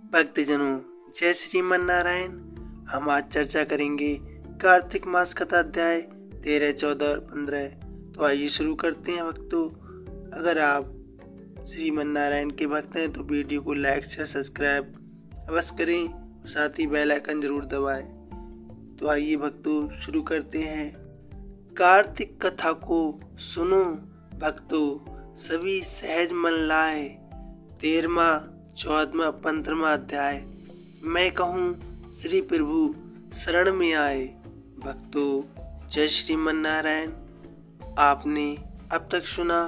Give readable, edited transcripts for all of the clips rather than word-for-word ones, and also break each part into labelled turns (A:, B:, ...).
A: भक्तजनों, जय श्रीमन नारायण। हम आज चर्चा करेंगे कार्तिक मास कथा अध्याय 13, 14 और 15। तो आइए शुरू करते हैं भक्तों। अगर आप श्रीमन नारायण के भक्त हैं तो वीडियो को लाइक शेयर सब्सक्राइब अवश्य करें और साथ ही बेल आइकन जरूर दबाएं। तो आइए भक्तों शुरू करते हैं। कार्तिक कथा को सुनो भक्तों, सभी सहज मन लाए। 13वां 14वां 15वां अध्याय। मैं कहूँ श्री प्रभु शरण में आए। भक्तों, जय श्रीमन नारायण। आपने अब तक सुना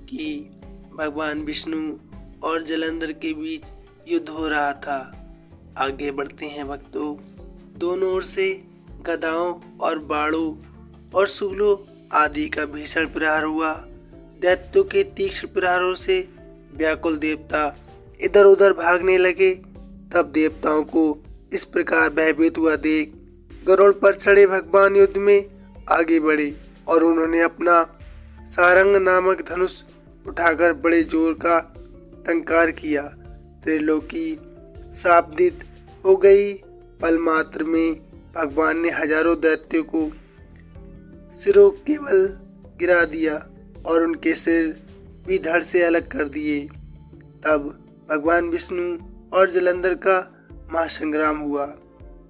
A: कि भगवान विष्णु और जलंधर के बीच युद्ध हो रहा था। आगे बढ़ते हैं भक्तों। दोनों ओर से गदाओं और बाणों और शूलों आदि का भीषण प्रहार हुआ। दैत्यों के तीक्ष्ण प्रहारों से व्याकुल देवता इधर उधर भागने लगे। तब देवताओं को इस प्रकार भयभीत हुआ देख गरुड़ पर चढ़े भगवान युद्ध में आगे बढ़े और उन्होंने अपना सारंग नामक धनुष उठाकर बड़े जोर का टंकार किया। त्रिलोकी शाब्दित हो गई। पल मात्र में भगवान ने हजारों दैत्यों को सिरों के बल गिरा दिया और उनके सिर भी धड़ से अलग कर दिए। तब भगवान विष्णु और जलंधर का महासंग्राम हुआ।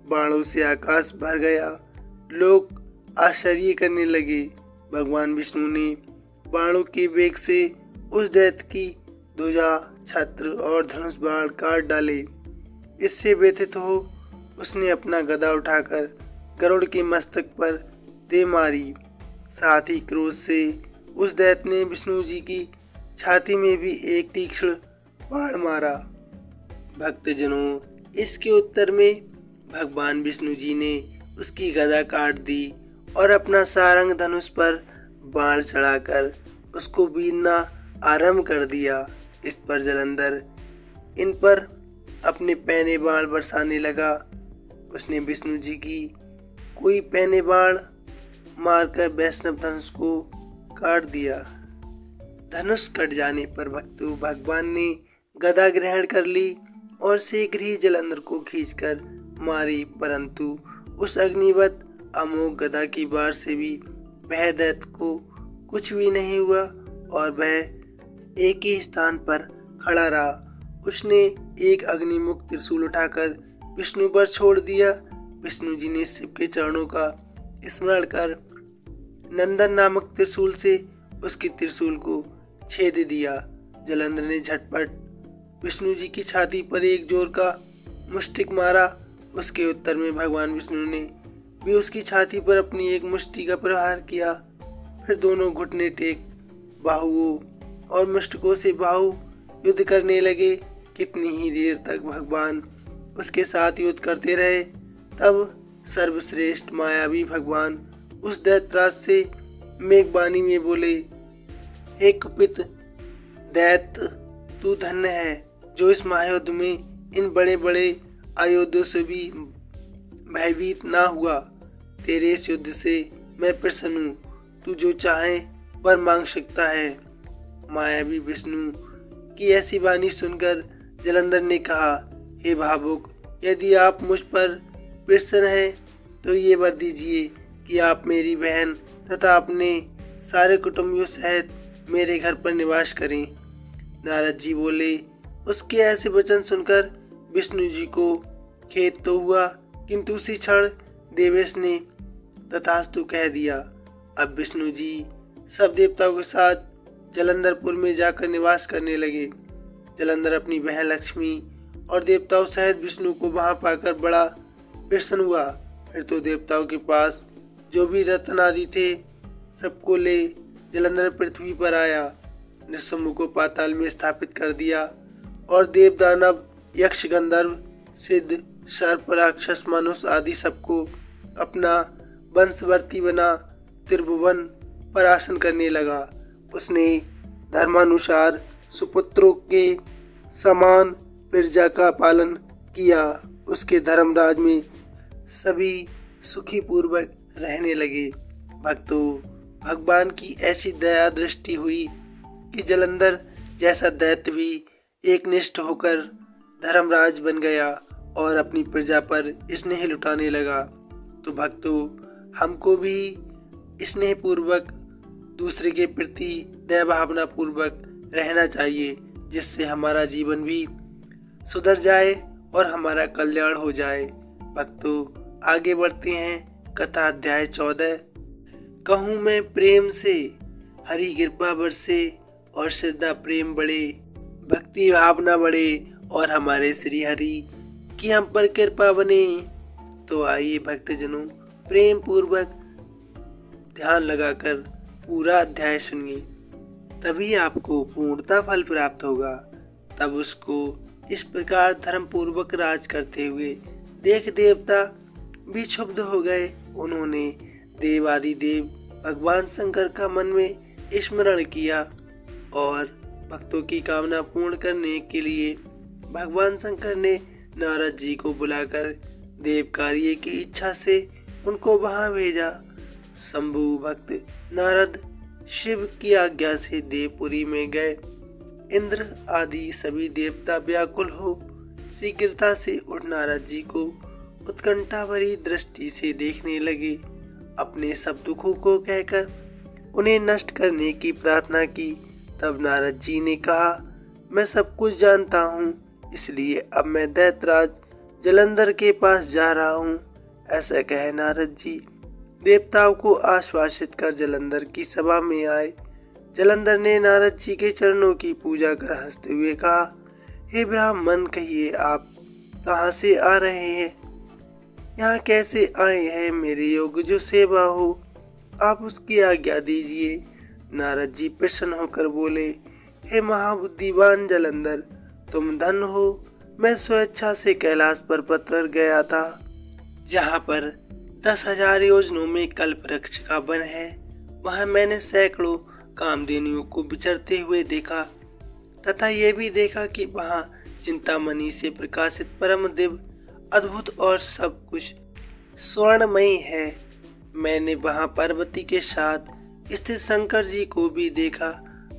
A: बाणों से आकाश भर गया। लोग आश्चर्य करने लगे। भगवान विष्णु ने बाणों के वेग से उस दैत्य की ध्वजा, छत्र और धनुष बाण काट डाले। इससे व्यथित हो उसने अपना गदा उठाकर गरुड़ के मस्तक पर दे मारी। साथ ही क्रोध से उस दैत्य ने विष्णु जी की छाती में भी एक तीक्ष्ण बाण मारा। भक्तजनों, इसके उत्तर में भगवान विष्णु जी ने उसकी गदा काट दी और अपना सारंग धनुष पर बाण चढ़ाकर उसको बीनना आरंभ कर दिया। इस पर जलंधर इन पर अपने पैने बाण बरसाने लगा। उसने विष्णु जी की कोई पैने बाण मारकर वैष्णव धनुष को काट दिया। धनुष कट जाने पर भक्तों भगवान ने गदा ग्रहण कर ली और शीघ्र ही जलंधर को खींचकर मारी, परंतु उस अग्निवत अमोघ गदा की वार से भी वह दैत्य को कुछ भी नहीं हुआ और वह एक ही स्थान पर खड़ा रहा। उसने एक अग्निमुख त्रिशूल उठाकर विष्णु पर छोड़ दिया। विष्णु जी ने शिव के चरणों का स्मरण कर नंदन नामक त्रिशूल से उसकी त्रिशूल को छेद दिया। जलंधर ने झटपट विष्णु जी की छाती पर एक जोर का मुष्टिक मारा। उसके उत्तर में भगवान विष्णु ने भी उसकी छाती पर अपनी एक मुष्टि का प्रहार किया। फिर दोनों घुटने टेक बाहुओं और मुष्टिकों से बाहु युद्ध करने लगे। कितनी ही देर तक भगवान उसके साथ युद्ध करते रहे। तब सर्वश्रेष्ठ मायावी भगवान उस दैत्यराज से मेघवाणी में बोले, हे कुपित दैत्य, तू धन्य है जो इस महायुद्ध में इन बड़े बड़े अयोध्यों से भी भयभीत ना हुआ। तेरे इस युद्ध से मैं प्रसन्न हूँ। तू जो चाहे पर मांग सकता है। मायावी विष्णु की ऐसी वाणी सुनकर जलंधर ने कहा, हे भावुक, यदि आप मुझ पर प्रसन्न हैं तो ये वर दीजिए कि आप मेरी बहन तथा अपने सारे कुटुंबियों सहित मेरे घर पर निवास करें। नारद जी बोले। उसके ऐसे वचन सुनकर विष्णु जी को खेद तो हुआ, किंतु उसी क्षण देवेश ने तथास्तु कह दिया। अब विष्णु जी सब देवताओं के साथ जलंधरपुर में जाकर निवास करने लगे। जलंधर अपनी बहन लक्ष्मी और देवताओं सहित विष्णु को वहां पाकर बड़ा प्रसन्न हुआ। फिर तो देवताओं के पास जो भी रत्न आदि थे सबको ले जलंधर पृथ्वी पर आया। निस्समु को पाताल में स्थापित कर दिया और देव दानव यक्ष गंधर्व सिद्ध सर्प राक्षस मनुष्य आदि सबको अपना वंशवर्ती बना त्रिभुवन पर आसन करने लगा। उसने धर्मानुसार सुपुत्रों के समान प्रजा का पालन किया। उसके धर्मराज में सभी सुखी पूर्वक रहने लगे। भक्तों, भगवान की ऐसी दया दृष्टि हुई कि जलंधर जैसा दैत्य भी एकनिष्ठ होकर धर्मराज बन गया और अपनी प्रजा पर स्नेह लुटाने लगा। तो भक्तों, हमको भी स्नेह पूर्वक दूसरे के प्रति दया भावना पूर्वक रहना चाहिए, जिससे हमारा जीवन भी सुधर जाए और हमारा कल्याण हो जाए। भक्तों, आगे बढ़ते हैं। कथा अध्याय 14। कहूँ मैं प्रेम से, हरि कृपा बरसे और श्रद्धा प्रेम बढ़े, भक्ति भावना बढ़े और हमारे श्री हरि की हम पर कृपा बने। तो आइए भक्तजनों, प्रेम पूर्वक ध्यान लगाकर पूरा अध्याय सुनिए, तभी आपको पूर्णता फल प्राप्त होगा। तब उसको इस प्रकार धर्म पूर्वक राज करते हुए देख देवता भी क्षुब्ध हो गए। उन्होंने देवादिदेव भगवान शंकर का मन में स्मरण किया और भक्तों की कामना पूर्ण करने के लिए भगवान शंकर ने नारद जी को बुलाकर देव कार्य की इच्छा से उनको वहां भेजा। शंभु भक्त नारद शिव की आज्ञा से देवपुरी में गए। इंद्र आदि सभी देवता व्याकुल हो शीघ्रता से उठ नारद जी को उत्कंठा भरी दृष्टि से देखने लगे। अपने सब दुखों को कहकर उन्हें नष्ट करने की प्रार्थना की। तब नारद जी ने कहा, मैं सब कुछ जानता हूँ, इसलिए अब मैं दैत्यराज जलंधर के पास जा रहा हूँ। ऐसा कहे नारद जी देवताओं को आश्वासित कर जलंधर की सभा में आए। जलंधर ने नारद जी के चरणों की पूजा कर हंसते हुए कहा, हे ब्राह्मण, कहिए आप कहाँ से आ रहे हैं? यहाँ कैसे आए हैं? मेरे योग्य जो सेवा हो आप उसकी आज्ञा दीजिए। नारद जी प्रसन्न होकर बोले, हे महाबुद्धिवान जलंधर, तुम धन हो। मैं स्वेच्छा से कैलाश पर्वत पर गया था, जहाँ पर 10,000 योजनों में कल्प वृक्ष का वन है। वहाँ मैंने सैकड़ों कामधेनुओं को विचरते हुए देखा तथा ये भी देखा कि वहाँ चिंतामणि से प्रकाशित परम दिव्य अद्भुत और सब कुछ स्वर्णमयी है। मैंने वहाँ पार्वती के साथ स्थित शंकर जी को भी देखा,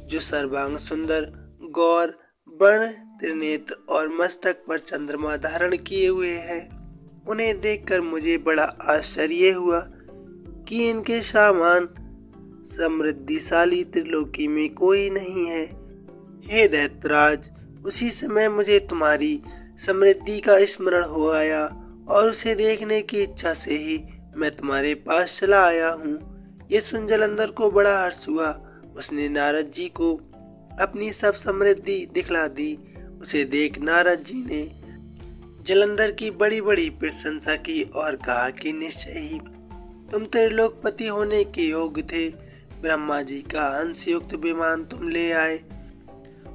A: जो सर्वांग सुंदर, गौर, वर्ण, त्रिनेत्र और मस्तक पर चंद्रमा धारण किए हुए हैं। उन्हें देखकर मुझे बड़ा आश्चर्य हुआ कि इनके समान समृद्धिशाली त्रिलोकी में कोई नहीं है। हे दैत्यराज, उसी समय मुझे तुम्हारी समृद्धि का स्मरण हो आया और उसे देखने की इच्छा से ही मैं तुम्हारे पास चला आया हूँ। ये सुन जलंधर को बड़ा हर्ष हुआ। उसने नारद जी को अपनी सब समृद्धि दिखला दी। उसे देख नारद जी ने जलंधर की बड़ी बड़ी प्रशंसा की और कहा कि निश्चय ही तुम त्रिलोकपति होने के योग्य थे। ब्रह्मा जी का अंश युक्त विमान तुम ले आए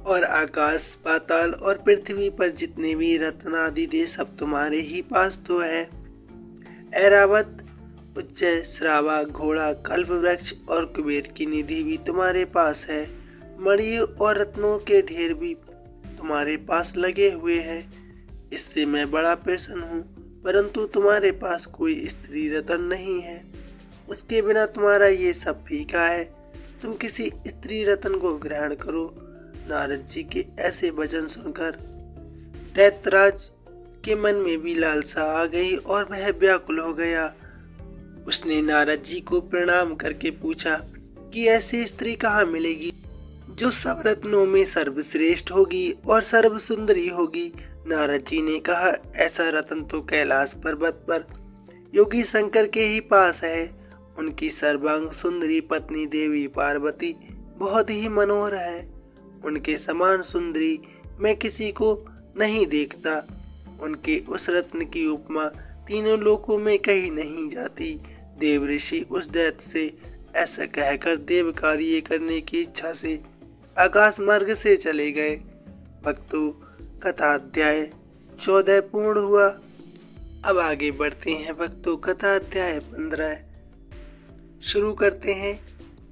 A: और आकाश, पाताल और पृथ्वी पर जितने भी रत्न आदि थे सब तुम्हारे ही पास तो है। ऐरावत, उच्चय, श्रावा, घोड़ा, कल्प वृक्ष और कुबेर की निधि भी तुम्हारे पास है। मणि और रत्नों के ढेर भी तुम्हारे पास लगे हुए हैं। इससे मैं बड़ा प्रसन्न हूँ, परंतु तुम्हारे पास कोई स्त्री रत्न नहीं है। उसके बिना तुम्हारा ये सब फीका है। तुम किसी स्त्री रत्न को ग्रहण करो। नारद जी के ऐसे वचन सुनकर दैत्यराज के मन में भी लालसा आ गई और वह व्याकुल हो गया। उसने नारद जी को प्रणाम करके पूछा कि ऐसी स्त्री कहाँ मिलेगी जो सब रत्नों में सर्वश्रेष्ठ होगी और सर्व सुंदरी होगी। नारद जी ने कहा, ऐसा रत्न तो कैलाश पर्वत पर योगी शंकर के ही पास है। उनकी सर्वांग सुंदरी पत्नी देवी पार्वती बहुत ही मनोहर है। उनके समान सुंदरी मैं किसी को नहीं देखता। उनके उस रत्न की उपमा तीनों लोकों में कहीं नहीं जाती। देव ऋषि उस दैत्य से ऐसा कहकर देव कार्य करने की इच्छा से आकाश मार्ग से चले गए। भक्तों, कथा अध्याय 14 पूर्ण हुआ। अब आगे बढ़ते हैं भक्तों, कथा अध्याय 15 शुरू करते हैं।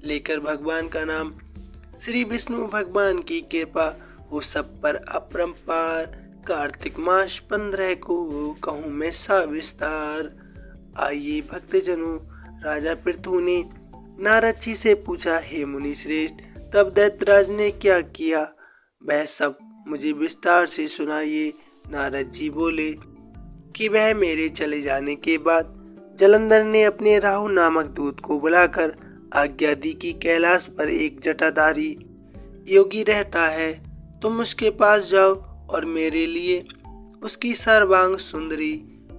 A: लेकर भगवान का नाम। श्री विष्णु भगवान की कृपा हो सब पर अपरंपार। कार्तिक मास 15 को कहूँ मैं सविस्तार। आइए भक्तजनों, राजा पृथु ने नारद जी से पूछा, हे मुनि श्रेष्ठ, तब दैत्यराज ने क्या किया वह सब मुझे विस्तार से सुनाइए। नारद जी बोले कि वह मेरे चले जाने के बाद जलंधर ने अपने राहु नामक दूत को बुलाकर आज्ञा दी कि कैलाश पर एक जटाधारी योगी रहता है, तुम उसके पास जाओ और मेरे लिए उसकी सर्वांग सुंदरी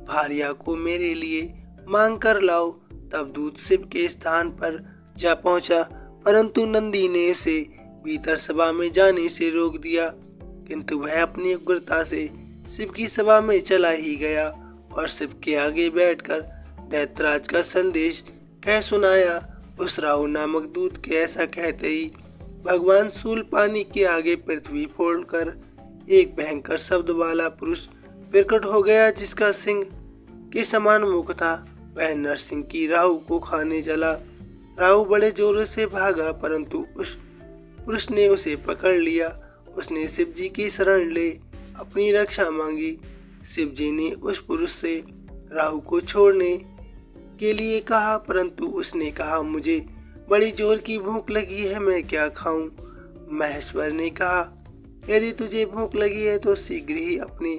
A: भार्या को मेरे लिए मांग कर लाओ। तब दूत शिव के स्थान पर जा पहुंचा, परंतु नंदी ने उसे भीतर सभा में जाने से रोक दिया। किंतु वह अपनी उग्रता से शिव की सभा में चला ही गया और शिव के आगे बैठकर दैत्यराज का संदेश कह सुनाया। उस राहु नामक दूत के ऐसा कहते ही भगवान शूलपाणी के आगे पृथ्वी फोड़कर एक भयंकर शब्द वाला पुरुष प्रकट हो गया, जिसका सिंह के समान मुख था। वह नरसिंह की राहु को खाने चला। राहु बड़े जोरों से भागा, परंतु उस पुरुष ने उसे पकड़ लिया। उसने शिव जी की शरण ले अपनी रक्षा मांगी। शिव जी ने उस पुरुष से राहु को छोड़ने के लिए कहा, परंतु उसने कहा, मुझे बड़ी जोर की भूख लगी है, मैं क्या खाऊं? महेश्वर ने कहा, यदि तुझे भूख लगी है तो शीघ्र ही अपने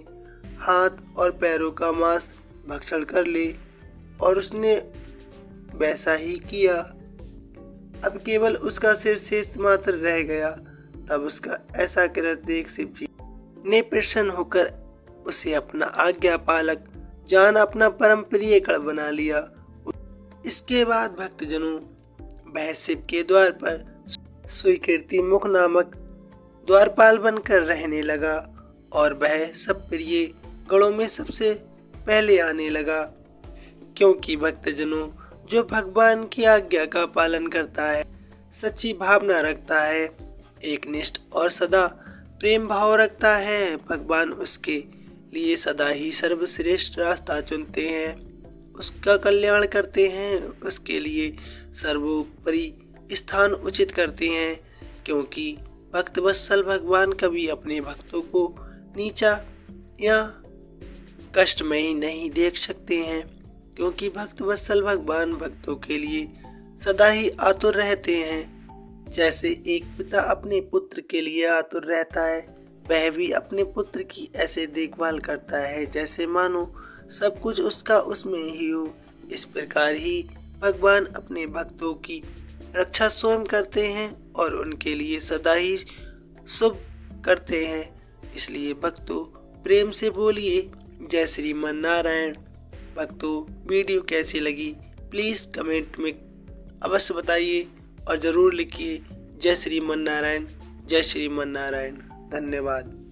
A: हाथ और पैरों का मांस भक्षण कर ले। और उसने वैसा ही किया। अब केवल उसका सिर शेष मात्र रह गया। तब उसका ऐसा कृत्य देख शिव जी ने प्रसन्न होकर उसे अपना आज्ञा पालक जान अपना परम प्रिय कण बना लिया। इसके बाद भक्तजनों वह शिव के द्वार पर स्वीकृति मुख नामक द्वारपाल बनकर रहने लगा और वह सब प्रिय गणों में सबसे पहले आने लगा। क्योंकि भक्तजनों जो भगवान की आज्ञा का पालन करता है, सच्ची भावना रखता है, एकनिष्ठ और सदा प्रेम भाव रखता है, भगवान उसके लिए सदा ही सर्वश्रेष्ठ रास्ता चुनते हैं, उसका कल्याण करते हैं, उसके लिए सर्वोपरि स्थान उचित करते हैं। क्योंकि भक्त वत्सल भगवान कभी अपने भक्तों को नीचा या कष्ट में ही नहीं देख सकते हैं, क्योंकि भक्त वत्सल भगवान भक्तों के लिए सदा ही आतुर रहते हैं। जैसे एक पिता अपने पुत्र के लिए आतुर रहता है, वह भी अपने पुत्र की ऐसे देखभाल करता है जैसे मानो सब कुछ उसका उसमें ही हो। इस प्रकार ही भगवान अपने भक्तों की रक्षा स्वयं करते हैं और उनके लिए सदा ही शुभ करते हैं। इसलिए भक्तों प्रेम से बोलिए जय श्रीमन नारायण। भक्तों वीडियो कैसी लगी प्लीज़ कमेंट में अवश्य बताइए और ज़रूर लिखिए जय श्रीमन नारायण, जय श्रीमन नारायण। धन्यवाद।